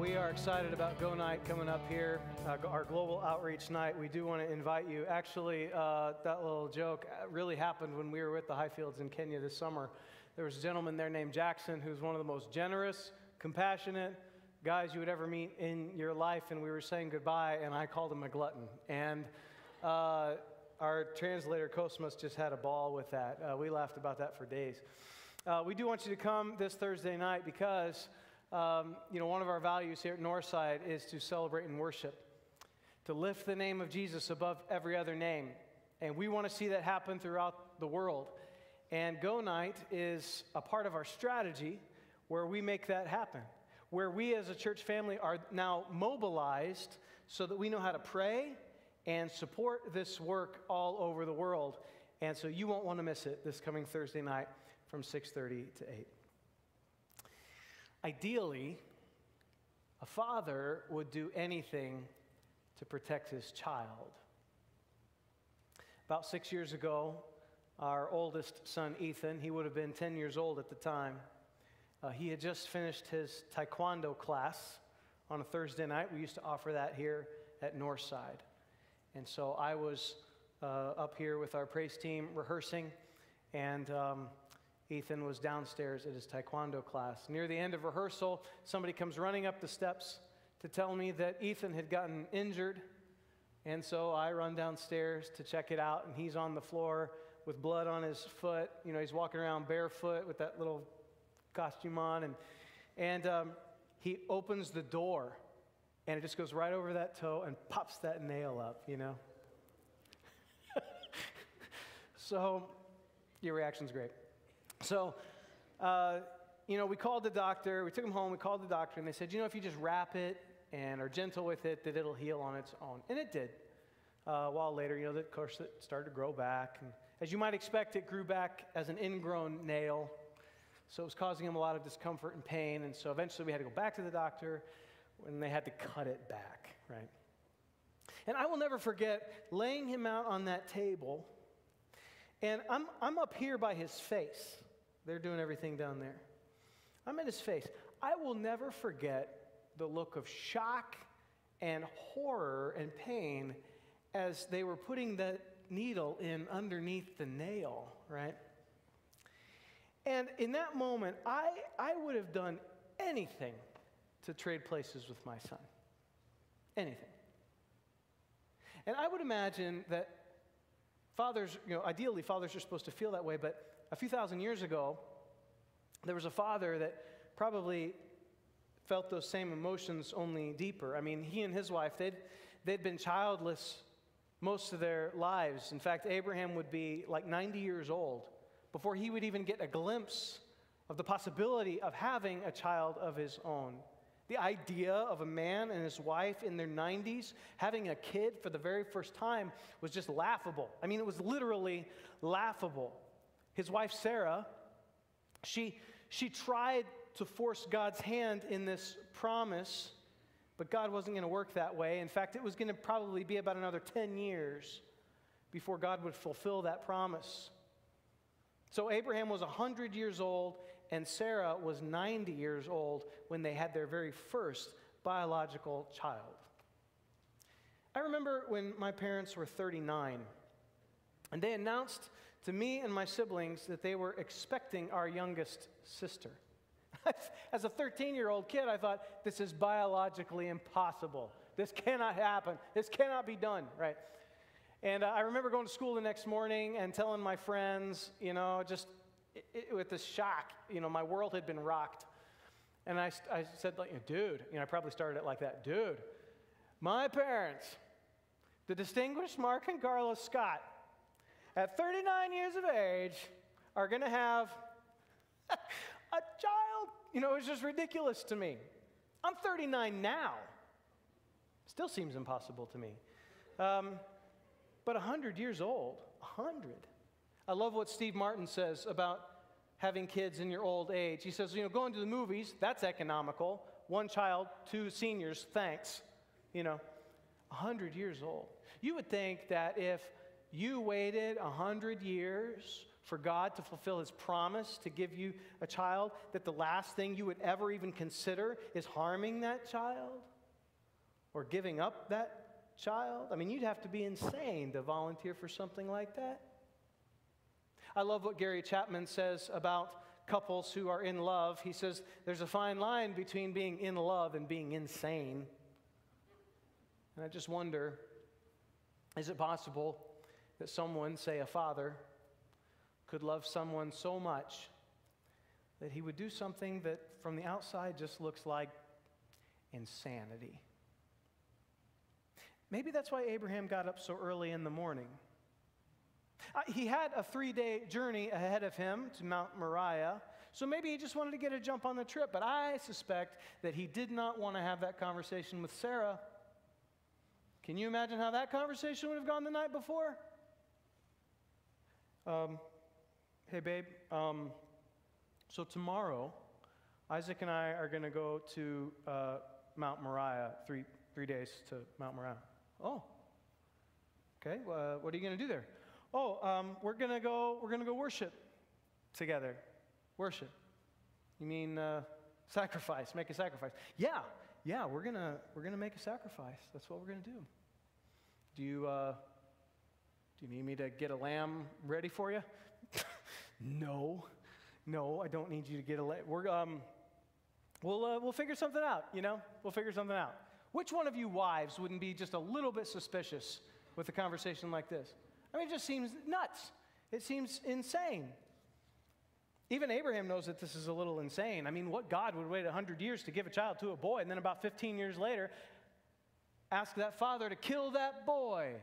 We are excited about Go Night coming up here, our global outreach night. We do want to invite you. Actually, that little joke really happened when we were with the Highfields in Kenya this summer. There was a gentleman there named Jackson who's one of the most generous, compassionate guys you would ever meet in your life, and we were saying goodbye, and I called him a glutton. And our translator, Cosmos, just had a ball with that. We laughed about that for days. We do want you to come this Thursday night because one of our values here at Northside is to celebrate and worship, to lift the name of Jesus above every other name. And we want to see that happen throughout the world. And Go Night is a part of our strategy where we make that happen, where we as a church family are now mobilized so that we know how to pray and support this work all over the world. And so you won't want to miss it this coming Thursday night from 6:30 to 8. Ideally, a father would do anything to protect his child. About 6 years ago, our oldest son, Ethan, he would have been 10 years old at the time. He had just finished his taekwondo class on a Thursday night. We used to offer that here at Northside. And so I was up here with our praise team rehearsing, and Ethan was downstairs at his taekwondo class. Near the end of rehearsal, somebody comes running up the steps to tell me that Ethan had gotten injured. And so I run downstairs to check it out, and he's on the floor with blood on his foot. You know, he's walking around barefoot with that little costume on. And he opens the door, and it just goes right over that toe and pops that nail up, you know. So your reaction's great. So, we called the doctor. We took him home. We called the doctor, and they said, if you just wrap it and are gentle with it, that it'll heal on its own. And it did. A while later, of course, it started to grow back. And as you might expect, it grew back as an ingrown nail. So it was causing him a lot of discomfort and pain. And so eventually we had to go back to the doctor, and they had to cut it back, right? And I will never forget laying him out on that table, and I'm up here by his face. They're doing everything down there. I'm at his face. I will never forget the look of shock and horror and pain as they were putting that needle in underneath the nail, right? And in that moment, I would have done anything to trade places with my son. Anything. And I would imagine that fathers, ideally fathers are supposed to feel that way, but a few thousand years ago, there was a father that probably felt those same emotions, only deeper. I mean, he and his wife, they'd been childless most of their lives. In fact, Abraham would be like 90 years old before he would even get a glimpse of the possibility of having a child of his own. The idea of a man and his wife in their 90s having a kid for the very first time was just laughable. I mean, it was literally laughable. His wife, Sarah, she tried to force God's hand in this promise, but God wasn't going to work that way. In fact, it was going to probably be about another 10 years before God would fulfill that promise. So Abraham was 100 years old, and Sarah was 90 years old when they had their very first biological child. I remember when my parents were 39, and they announced to me and my siblings that they were expecting our youngest sister. As a 13-year-old kid, I thought, this is biologically impossible. This cannot happen. This cannot be done, right? And I remember going to school the next morning and telling my friends, just with this shock, my world had been rocked. And I said, dude, I probably started it like that, dude, my parents, the distinguished Mark and Carla Scott, at 39 years of age, are going to have a child. It was just ridiculous to me. I'm 39 now. Still seems impossible to me. But 100 years old, 100. I love what Steve Martin says about having kids in your old age. He says, going to the movies, that's economical. One child, two seniors, thanks. 100 years old. You would think that if you waited 100 years for God to fulfill his promise to give you a child, that the last thing you would ever even consider is harming that child or giving up that child? I mean, you'd have to be insane to volunteer for something like that. I love what Gary Chapman says about couples who are in love. He says there's a fine line between being in love and being insane. And I just wonder, is it possible that someone, say a father, could love someone so much that he would do something that from the outside just looks like insanity? Maybe that's why Abraham got up so early in the morning. He had a 3-day journey ahead of him to Mount Moriah, so maybe he just wanted to get a jump on the trip. But I suspect that he did not want to have that conversation with Sarah. Can you imagine how that conversation would have gone the night before? Hey, babe, so tomorrow, Isaac and I are going to go to Mount Moriah, three days to Mount Moriah. Oh, okay. What are you going to do there? Oh, we're going to go worship together. Worship. You mean sacrifice? Make a sacrifice? Yeah. We're gonna make a sacrifice. That's what we're gonna do. Do you need me to get a lamb ready for you? No, I don't need you to get a lamb. We'll figure something out. We'll figure something out. Which one of you wives wouldn't be just a little bit suspicious with a conversation like this? I mean, it just seems nuts. It seems insane. Even Abraham knows that this is a little insane. I mean, what God would wait 100 years to give a child to a boy, and then about 15 years later, ask that father to kill that boy?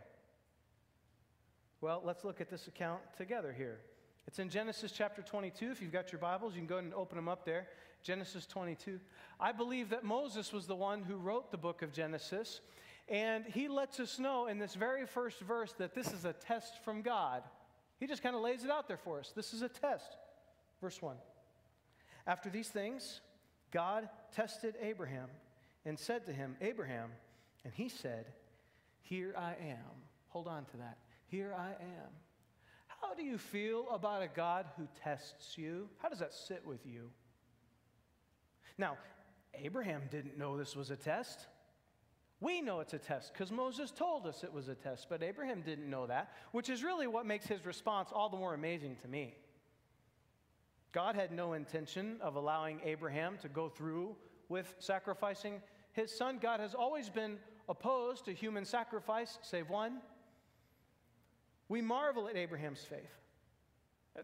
Well, let's look at this account together here. It's in Genesis chapter 22. If you've got your Bibles, you can go ahead and open them up there. Genesis 22. I believe that Moses was the one who wrote the book of Genesis, and he lets us know in this very first verse that this is a test from God. He just kind of lays it out there for us. This is a test. Verse 1. After these things, God tested Abraham and said to him, Abraham, and he said, here I am. Hold on to that. Here I am. How do you feel about a God who tests you? How does that sit with you? Now, Abraham didn't know this was a test. We know it's a test because Moses told us it was a test, but Abraham didn't know that, which is really what makes his response all the more amazing to me. God had no intention of allowing Abraham to go through with sacrificing his son. God has always been opposed to human sacrifice, save one. We marvel at Abraham's faith.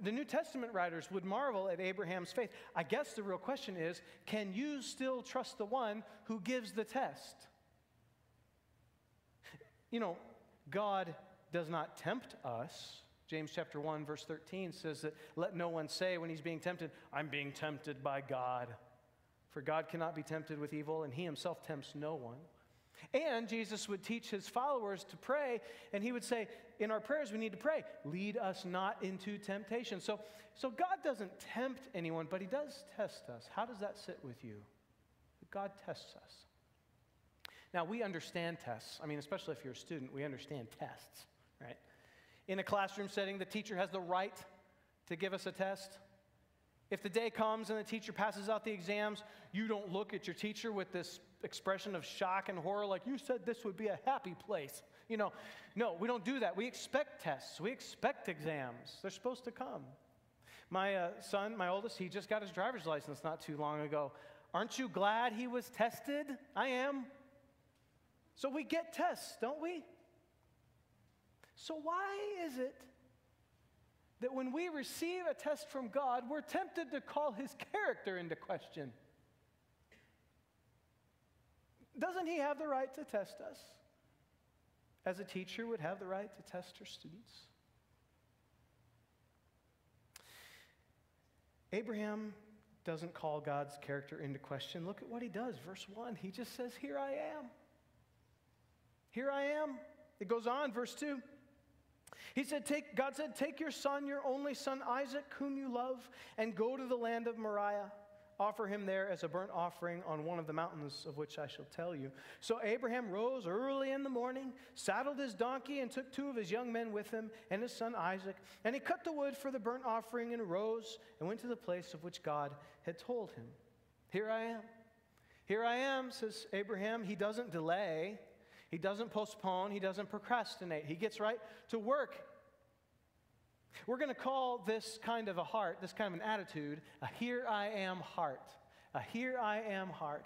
The New Testament writers would marvel at Abraham's faith. I guess the real question is, can you still trust the one who gives the test? God does not tempt us. James chapter 1, verse 13 says that let no one say when he's being tempted, I'm being tempted by God. For God cannot be tempted with evil, and he himself tempts no one. And Jesus would teach his followers to pray, and he would say, in our prayers we need to pray, lead us not into temptation. So God doesn't tempt anyone, but he does test us. How does that sit with you? God tests us. Now, we understand tests. I mean, especially if you're a student, we understand tests, right? In a classroom setting, the teacher has the right to give us a test. If the day comes and the teacher passes out the exams, you don't look at your teacher with this expression of shock and horror like, you said this would be a happy place. No, we don't do that. We expect tests. We expect exams. They're supposed to come. My son, my oldest, he just got his driver's license not too long ago. Aren't you glad he was tested? I am. So we get tests, don't we? So why is it that when we receive a test from God, we're tempted to call his character into question? Doesn't he have the right to test us? As a teacher would have the right to test her students. Abraham doesn't call God's character into question. Look at what he does. Verse 1, he just says, here I am. Here I am. It goes on, verse 2. God said, take your son, your only son Isaac, whom you love, and go to the land of Moriah. offer him there as a burnt offering on one of the mountains of which I shall tell you." So Abraham rose early in the morning, saddled his donkey, and took 2 of his young men with him and his son Isaac. And he cut the wood for the burnt offering and arose and went to the place of which God had told him. "Here I am. Here I am," says Abraham. He doesn't delay. He doesn't postpone. He doesn't procrastinate. He gets right to work. We're going to call this kind of a heart, this kind of an attitude, a "here I am" heart. A "here I am" heart.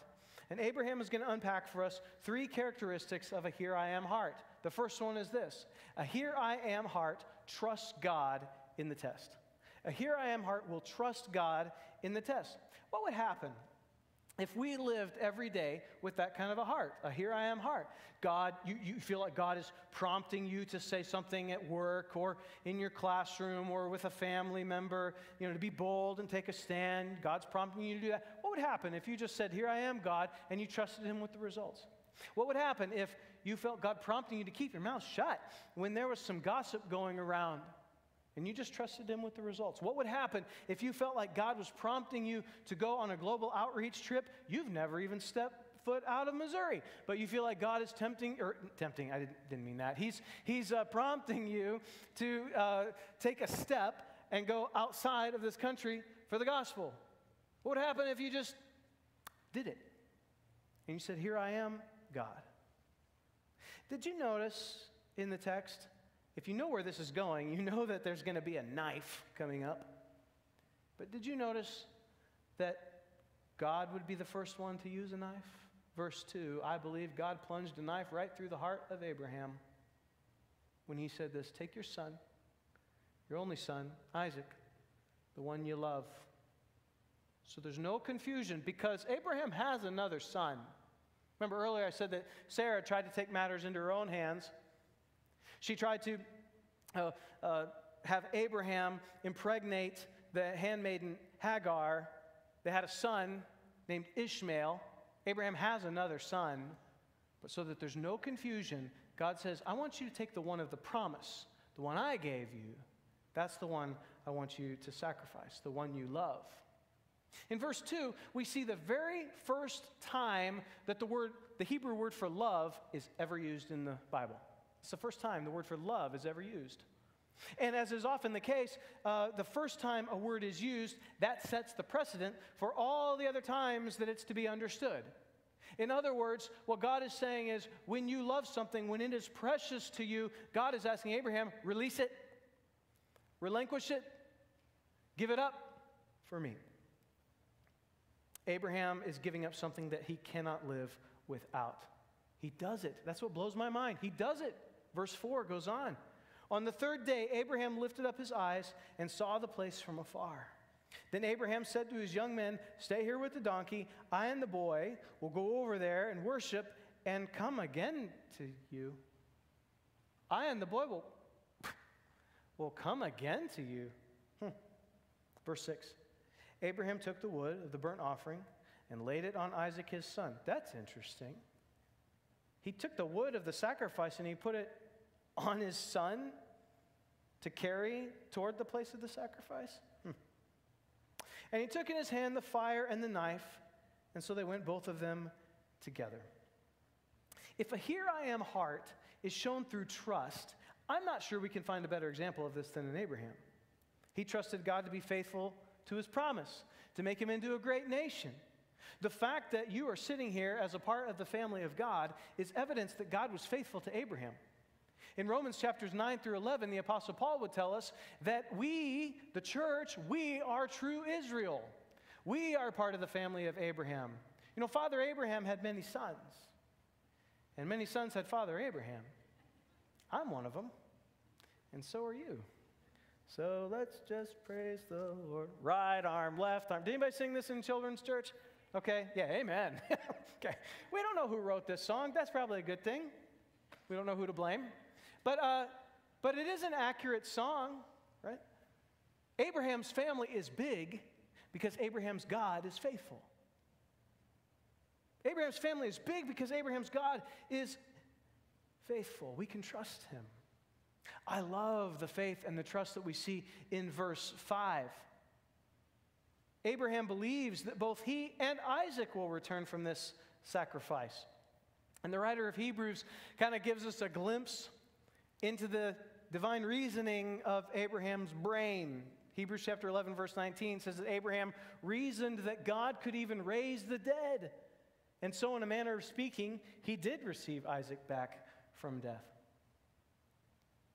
And Abraham is going to unpack for us 3 characteristics of a "here I am" heart. The first one is this: a "here I am" heart trusts God in the test. A "here I am" heart will trust God in the test. What would happen if we lived every day with that kind of a heart, a "here I am" heart? God, you feel like God is prompting you to say something at work or in your classroom or with a family member, to be bold and take a stand. God's prompting you to do that. What would happen if you just said, "Here I am, God," and you trusted him with the results? What would happen if you felt God prompting you to keep your mouth shut when there was some gossip going around and you just trusted him with the results? What would happen if you felt like God was prompting you to go on a global outreach trip? You've never even stepped foot out of Missouri, but you feel like God is tempting, I didn't mean that. He's prompting you to take a step and go outside of this country for the gospel. What would happen if you just did it? And you said, "Here I am, God." Did you notice in the text, if you know where this is going, you know that there's going to be a knife coming up. But did you notice that God would be the first one to use a knife? Verse 2, I believe God plunged a knife right through the heart of Abraham when he said this: "Take your son, your only son, Isaac, the one you love." So there's no confusion because Abraham has another son. Remember earlier I said that Sarah tried to take matters into her own hands. She tried to have Abraham impregnate the handmaiden Hagar. They had a son named Ishmael. Abraham has another son, but so that there's no confusion, God says, "I want you to take the one of the promise, the one I gave you. That's the one I want you to sacrifice, the one you love." In verse 2, we see the very first time that the Hebrew word for love is ever used in the Bible. It's the first time the word for love is ever used. And as is often the case, the first time a word is used, that sets the precedent for all the other times that it's to be understood. In other words, what God is saying is, when you love something, when it is precious to you, God is asking Abraham, release it, relinquish it, give it up for me. Abraham is giving up something that he cannot live without. He does it. That's what blows my mind. He does it. Verse 4 goes on. On the 3rd day, Abraham lifted up his eyes and saw the place from afar. Then Abraham said to his young men, "Stay here with the donkey. I and the boy will go over there and worship and come again to you." I and the boy will come again to you. Verse 6. Abraham took the wood of the burnt offering and laid it on Isaac his son. That's interesting. He took the wood of the sacrifice and he put it on his son to carry toward the place of the sacrifice. And he took in his hand the fire and the knife, and so they went both of them together. If a "here I am" heart is shown through trust, I'm not sure we can find a better example of this than in Abraham. He trusted God to be faithful to his promise, to make him into a great nation. The fact that you are sitting here as a part of the family of God is evidence that God was faithful to Abraham. In Romans chapters 9 through 11, the Apostle Paul would tell us that we, the church, we are true Israel. We are part of the family of Abraham. Father Abraham had many sons, and many sons had Father Abraham. I'm one of them, and so are you. So let's just praise the Lord. Right arm, left arm. Did anybody sing this in children's church? Okay, yeah, amen. Okay, we don't know who wrote this song. That's probably a good thing. We don't know who to blame. But it is an accurate song, right? Abraham's family is big because Abraham's God is faithful. Abraham's family is big because Abraham's God is faithful. We can trust him. I love the faith and the trust that we see in verse 5. Abraham believes that both he and Isaac will return from this sacrifice. And the writer of Hebrews kind of gives us a glimpse into the divine reasoning of Abraham's brain. Hebrews chapter 11, verse 19 says that Abraham reasoned that God could even raise the dead. And so, in a manner of speaking, he did receive Isaac back from death.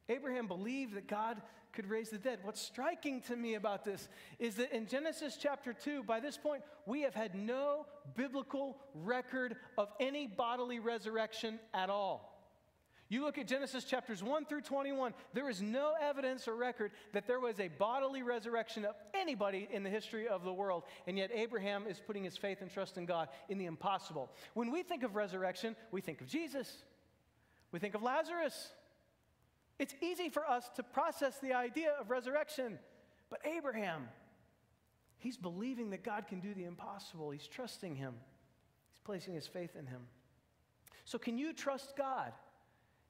Abraham believed that God could raise the dead. What's striking to me about this is that in Genesis chapter 2, by this point, we have had no biblical record of any bodily resurrection at all. You look at Genesis chapters 1 through 21, there is no evidence or record that there was a bodily resurrection of anybody in the history of the world. And yet Abraham is putting his faith and trust in God in the impossible. When we think of resurrection, we think of Jesus. We think of Lazarus. It's easy for us to process the idea of resurrection. But Abraham, he's believing that God can do the impossible. He's trusting him. He's placing his faith in him. So can you trust God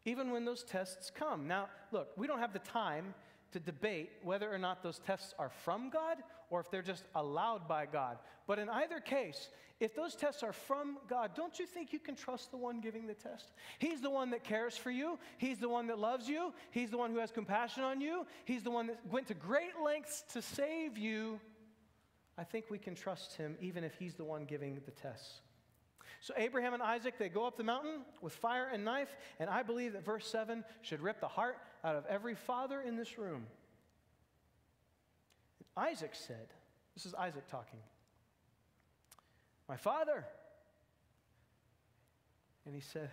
even when those tests come? Now, look, we don't have the time to debate whether or not those tests are from God or if they're just allowed by God. But in either case, if those tests are from God, don't you think you can trust the one giving the test? He's the one that cares for you. He's the one that loves you. He's the one who has compassion on you. He's the one that went to great lengths to save you. I think we can trust him even if he's the one giving the tests. So Abraham and Isaac, they go up the mountain with fire and knife, and I believe that verse 7 should rip the heart out of every father in this room. Isaac said, this is Isaac talking, "My father." And he said,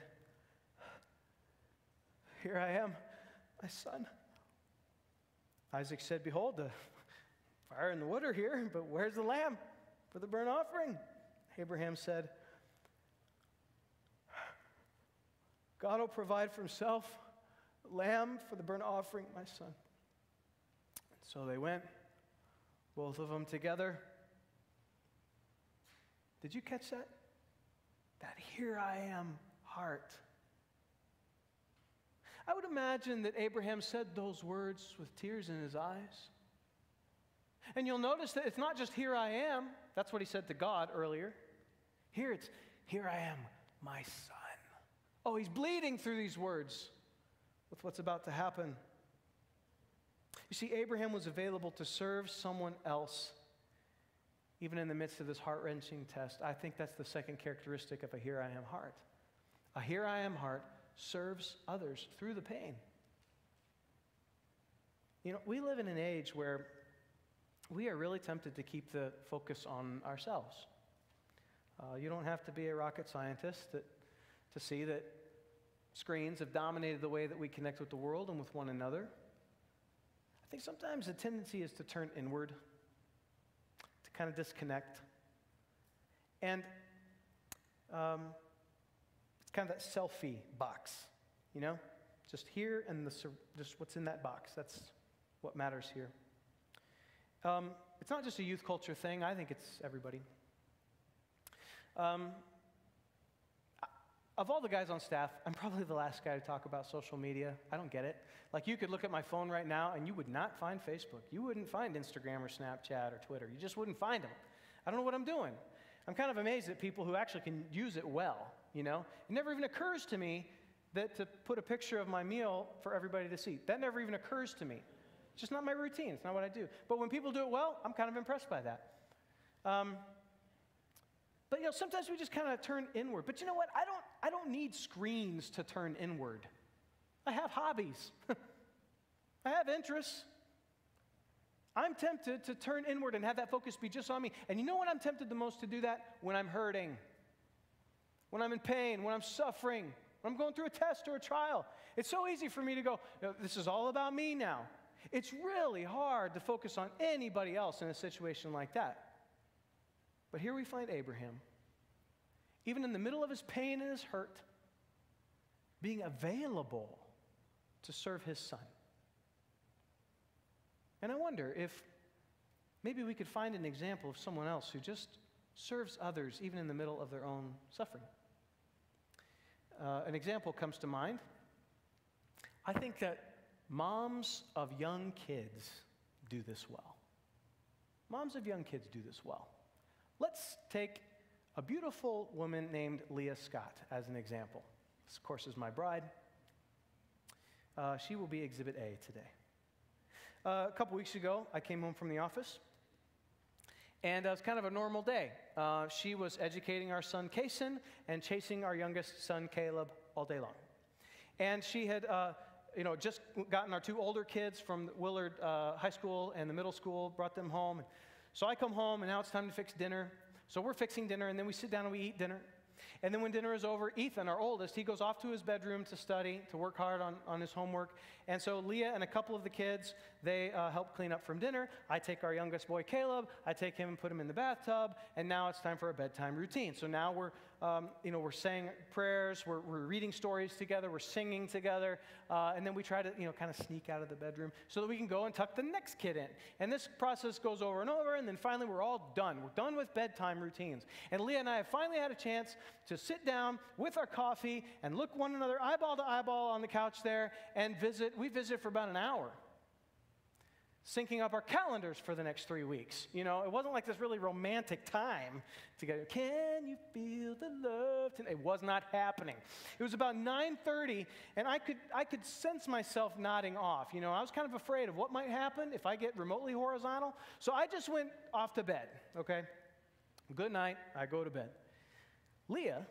"Here I am, my son." Isaac said, "Behold, the fire and the wood are here, but where's the lamb for the burnt offering?" Abraham said, "God will provide for himself a lamb for the burnt offering, my son." So they went, both of them together. Did you catch that? That "here I am" heart. I would imagine that Abraham said those words with tears in his eyes. And you'll notice that it's not just "here I am." That's what he said to God earlier. Here it's "here I am, my son." Oh, he's bleeding through these words with what's about to happen. You see, Abraham was available to serve someone else even in the midst of this heart-wrenching test. I think that's the second characteristic of a "here I am" heart. A "here I am" heart serves others through the pain. You know, we live in an age where we are really tempted to keep the focus on ourselves. You don't have to be a rocket scientist to see that screens have dominated the way that we connect with the world and with one another. I think sometimes the tendency is to turn inward, to kind of disconnect. And it's kind of that selfie box, you know? Just here and just what's in that box. That's what matters here. It's not just a youth culture thing. I think it's everybody. Of all the guys on staff, I'm probably the last guy to talk about social media. I don't get it. Like, you could look at my phone right now and you would not find Facebook. You wouldn't find Instagram or Snapchat or Twitter. You just wouldn't find them. I don't know what I'm doing. I'm kind of amazed at people who actually can use it well, you know? It never even occurs to me that to put a picture of my meal for everybody to see. That never even occurs to me. It's just not my routine. It's not what I do. But when people do it well, I'm kind of impressed by that. But, you know, sometimes we just kind of turn inward. But you know what? I don't need screens to turn inward. I have hobbies. I have interests. I'm tempted to turn inward and have that focus be just on me. And you know when I'm tempted the most to do that? When I'm hurting, when I'm in pain, when I'm suffering, when I'm going through a test or a trial. It's so easy for me to go, this is all about me now. It's really hard to focus on anybody else in a situation like that. But here we find Abraham, even in the middle of his pain and his hurt, being available to serve his son. And I wonder if maybe we could find an example of someone else who just serves others even in the middle of their own suffering. An example comes to mind. I think that moms of young kids do this well. moms of young kids do this well. Let's take a beautiful woman named Leah Scott as an example. This, of course, is my bride. She will be Exhibit A today. A couple weeks ago, I came home from the office, and it was kind of a normal day. She was educating our son, Kason, and chasing our youngest son, Caleb, all day long. And she had just gotten our two older kids from Willard High School and the middle school, brought them home. So I come home, and now it's time to fix dinner. So we're fixing dinner, and then we sit down and we eat dinner. And then when dinner is over, Ethan, our oldest, he goes off to his bedroom to study, to work hard on his homework. And so Leah and a couple of the kids, they help clean up from dinner. I take our youngest boy, Caleb, I take him and put him in the bathtub, and now it's time for a bedtime routine. So now we're saying prayers, we're reading stories together, we're singing together, and then we try to, kind of sneak out of the bedroom so that we can go and tuck the next kid in. And this process goes over and over, and then finally we're all done. We're done with bedtime routines. And Leah and I have finally had a chance to sit down with our coffee and look one another eyeball to eyeball on the couch there and visit. We visited for about an hour, syncing up our calendars for the next 3 weeks. It wasn't like this really romantic time together. Can you feel the love tonight? It was not happening. It was about 9:30, and I could sense myself nodding off. I was kind of afraid of what might happen if I get remotely horizontal. So I just went off to bed, okay? Good night, I go to bed. Leah,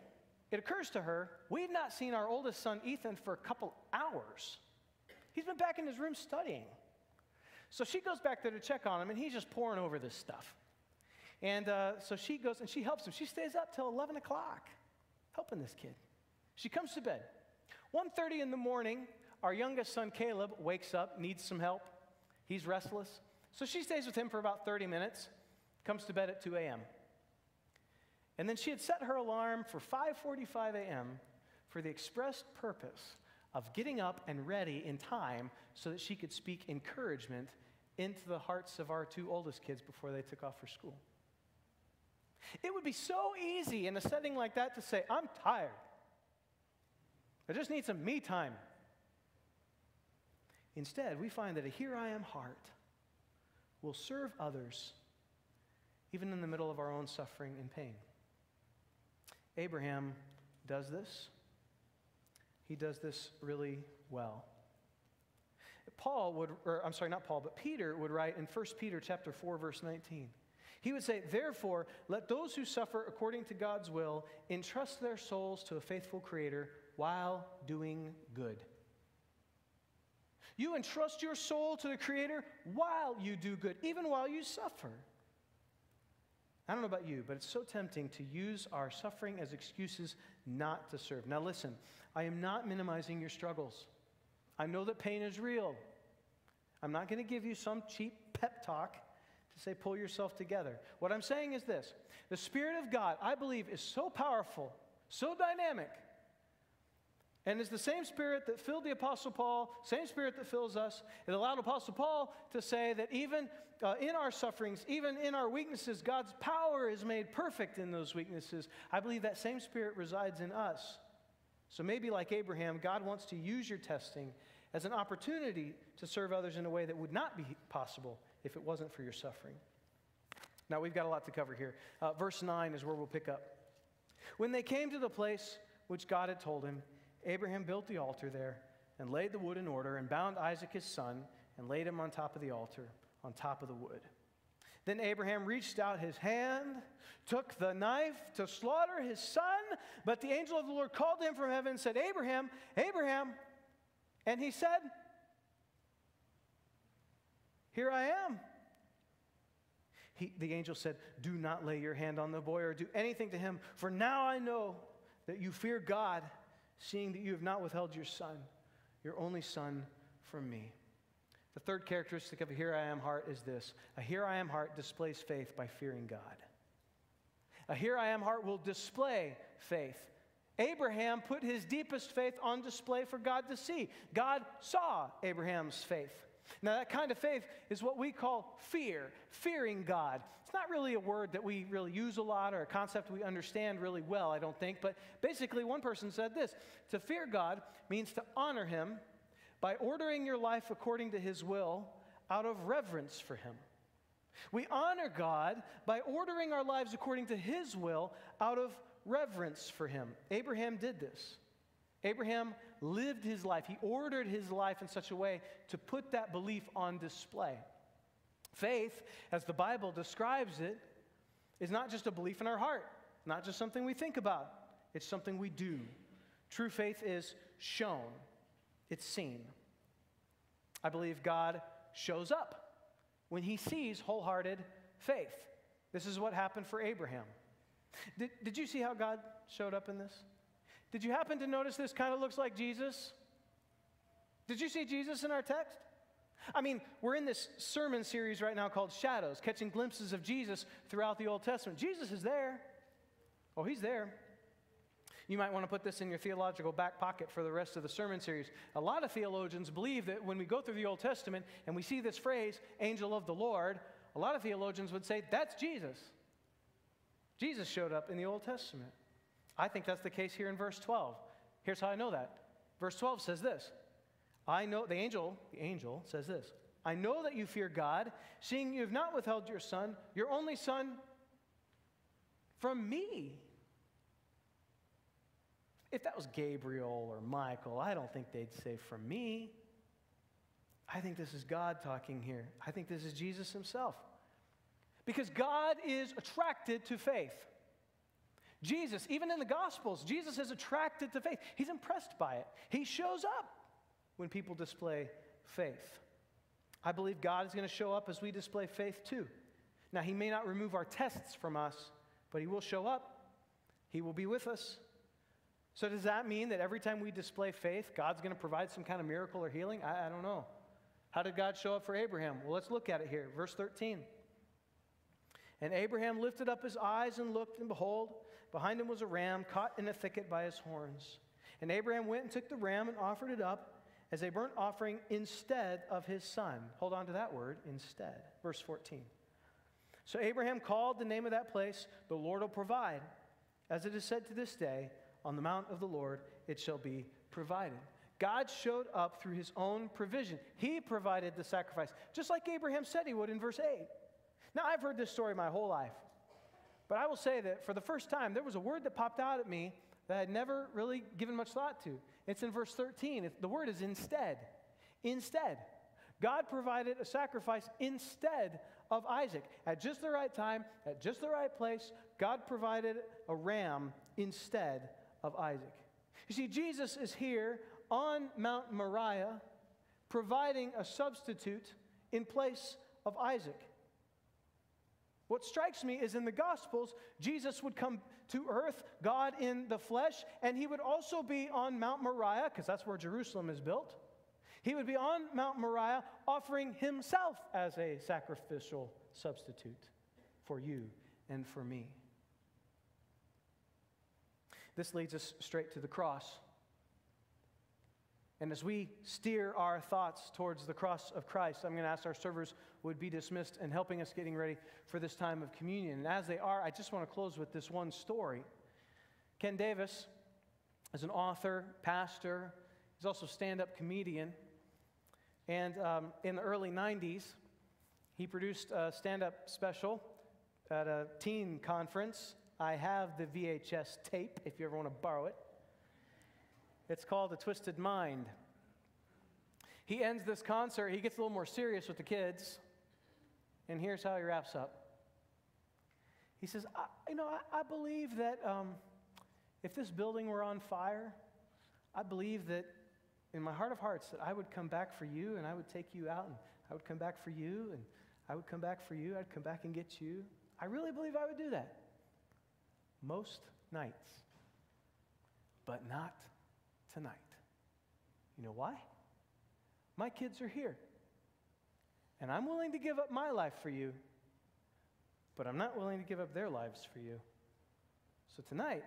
it occurs to her, we've not seen our oldest son, Ethan, for a couple hours. He's been back in his room studying. So she goes back there to check on him, and he's just poring over this stuff. And so she goes and she helps him. She stays up till 11 o'clock helping this kid. She comes to bed. 1:30 in the morning, our youngest son, Caleb, wakes up, needs some help. He's restless. So she stays with him for about 30 minutes, comes to bed at 2 a.m. And then she had set her alarm for 5:45 a.m. for the express purpose of getting up and ready in time so that she could speak encouragement into the hearts of our two oldest kids before they took off for school. It would be so easy in a setting like that to say, I'm tired. I just need some me time. Instead, we find that a here I am heart will serve others even in the middle of our own suffering and pain. Abraham does this. He does this really well. Peter would write in 1 Peter chapter 4, verse 19. He would say, therefore, let those who suffer according to God's will entrust their souls to a faithful Creator while doing good. You entrust your soul to the Creator while you do good, even while you suffer. I don't know about you, but it's so tempting to use our suffering as excuses not to serve. Now listen, I am not minimizing your struggles. I know that pain is real. I'm not going to give you some cheap pep talk to say pull yourself together. What I'm saying is this. The Spirit of God, I believe, is so powerful, so dynamic, and is the same Spirit that filled the Apostle Paul, same Spirit that fills us. It allowed Apostle Paul to say that even in our sufferings, even in our weaknesses, God's power is made perfect in those weaknesses. I believe that same Spirit resides in us. So maybe like Abraham, God wants to use your testing as an opportunity to serve others in a way that would not be possible if it wasn't for your suffering. Now, we've got a lot to cover here. Verse 9 is where we'll pick up. When they came to the place which God had told him, Abraham built the altar there and laid the wood in order and bound Isaac his son and laid him on top of the altar, on top of the wood. Then Abraham reached out his hand, took the knife to slaughter his son, but the angel of the Lord called to him from heaven and said, Abraham, Abraham. And he said, here I am. The angel said, do not lay your hand on the boy or do anything to him, for now I know that you fear God, seeing that you have not withheld your son, your only son, from me. The third characteristic of a here I am heart is this. A here I am heart displays faith by fearing God. A here I am heart will display faith. Abraham put his deepest faith on display for God to see. God saw Abraham's faith. Now that kind of faith is what we call fear, fearing God. It's not really a word that we really use a lot or a concept we understand really well, I don't think. But basically one person said this, to fear God means to honor him by ordering your life according to his will out of reverence for him. We honor God by ordering our lives according to His will out of reverence for Him. Abraham did this. Abraham lived his life. He ordered his life in such a way to put that belief on display. Faith, as the Bible describes it, is not just a belief in our heart, not just something we think about. It's something we do. True faith is shown. It's seen. I believe God shows up when He sees wholehearted faith. This is what happened for Abraham. Did you see how God showed up in this? Did you happen to notice this kind of looks like Jesus? Did you see Jesus in our text? I mean, we're in this sermon series right now called Shadows, catching glimpses of Jesus throughout the Old Testament. Jesus is there. Oh, He's there. You might want to put this in your theological back pocket for the rest of the sermon series. A lot of theologians believe that when we go through the Old Testament and we see this phrase, angel of the Lord, a lot of theologians would say, that's Jesus. Jesus showed up in the Old Testament. I think that's the case here in verse 12. Here's how I know that. Verse 12 says this. I know, the angel says this. I know that you fear God, seeing you have not withheld your son, your only son, from me. If that was Gabriel or Michael, I don't think they'd say from me. I think this is God talking here. I think this is Jesus Himself. Because God is attracted to faith. Jesus, even in the Gospels, Jesus is attracted to faith. He's impressed by it. He shows up when people display faith. I believe God is going to show up as we display faith too. Now, He may not remove our tests from us, but He will show up. He will be with us. So does that mean that every time we display faith, God's going to provide some kind of miracle or healing? I don't know. How did God show up for Abraham? Well, let's look at it here. Verse 13. And Abraham lifted up his eyes and looked, and behold, behind him was a ram caught in a thicket by his horns. And Abraham went and took the ram and offered it up as a burnt offering instead of his son. Hold on to that word, instead. Verse 14. So Abraham called the name of that place, the Lord will provide. As it is said to this day, on the mount of the Lord it shall be provided. God showed up through His own provision. He provided the sacrifice, just like Abraham said He would in verse 8. Now, I've heard this story my whole life. But I will say that for the first time, there was a word that popped out at me that I had never really given much thought to. It's in verse 13. The word is instead. Instead. God provided a sacrifice instead of Isaac. At just the right time, at just the right place, God provided a ram instead of Isaac. You see, Jesus is here on Mount Moriah providing a substitute in place of Isaac. What strikes me is in the Gospels, Jesus would come to earth, God in the flesh, and He would also be on Mount Moriah, because that's where Jerusalem is built. He would be on Mount Moriah offering Himself as a sacrificial substitute for you and for me. This leads us straight to the cross. And as we steer our thoughts towards the cross of Christ, I'm going to ask our servers would be dismissed and helping us getting ready for this time of communion. And as they are, I just want to close with this one story. Ken Davis is an author, pastor. He's also a stand-up comedian. And in the early 90s, he produced a stand-up special at a teen conference. I have the VHS tape if you ever want to borrow it. It's called A Twisted Mind. He ends this concert, he gets a little more serious with the kids, and here's how he wraps up. He says, I believe that if this building were on fire, I believe that in my heart of hearts that I would come back for you, and I would take you out, and I would come back for you, and I would come back for you, I'd come back and get you. I really believe I would do that. Most nights, but not tonight. You know why? My kids are here. And I'm willing to give up my life for you, but I'm not willing to give up their lives for you. So tonight,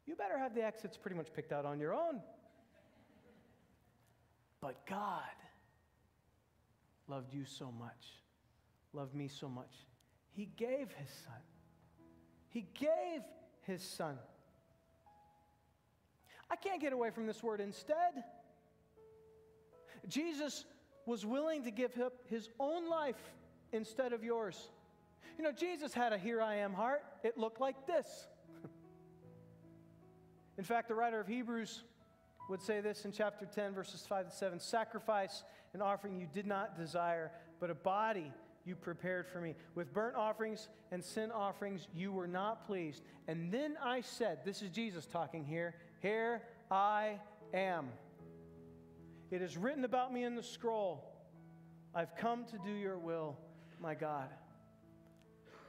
you better have the exits pretty much picked out on your own. But God loved you so much, loved me so much. He gave His Son. He gave His Son. I can't get away from this word instead. Jesus was willing to give up His own life instead of yours. You know, Jesus had a here I am heart. It looked like this. In fact, the writer of Hebrews would say this in chapter 10, verses 5 to 7. Sacrifice and offering you did not desire, but a body you prepared for me. With burnt offerings and sin offerings you were not pleased. And then I said, this is Jesus talking here, here I am. It is written about me in the scroll. I've come to do your will, my God.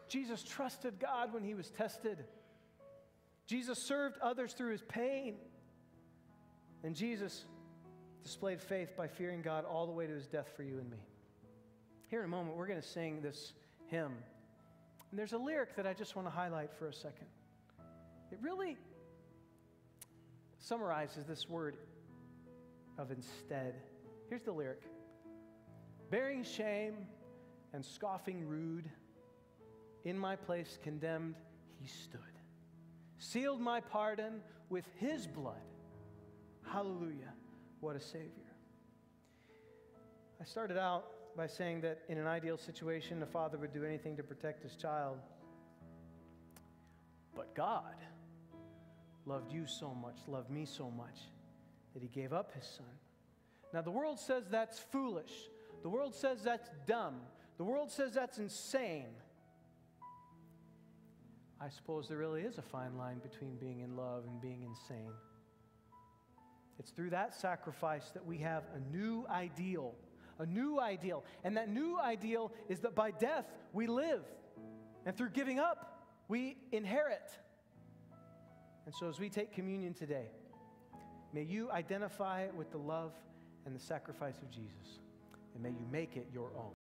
Jesus trusted God when he was tested. Jesus served others through his pain. And Jesus displayed faith by fearing God all the way to his death for you and me. Here in a moment, we're going to sing this hymn. And there's a lyric that I just want to highlight for a second. It really summarizes this word of instead. Here's the lyric. Bearing shame and scoffing rude, in my place condemned he stood. Sealed my pardon with his blood. Hallelujah, what a Savior. I started out by saying that in an ideal situation, a father would do anything to protect his child. But God loved you so much, loved me so much, that he gave up his son. Now, the world says that's foolish. The world says that's dumb. The world says that's insane. I suppose there really is a fine line between being in love and being insane. It's through that sacrifice that we have a new ideal. A new ideal. And that new ideal is that by death we live. And through giving up, we inherit. And so as we take communion today, may you identify with the love and the sacrifice of Jesus. And may you make it your own.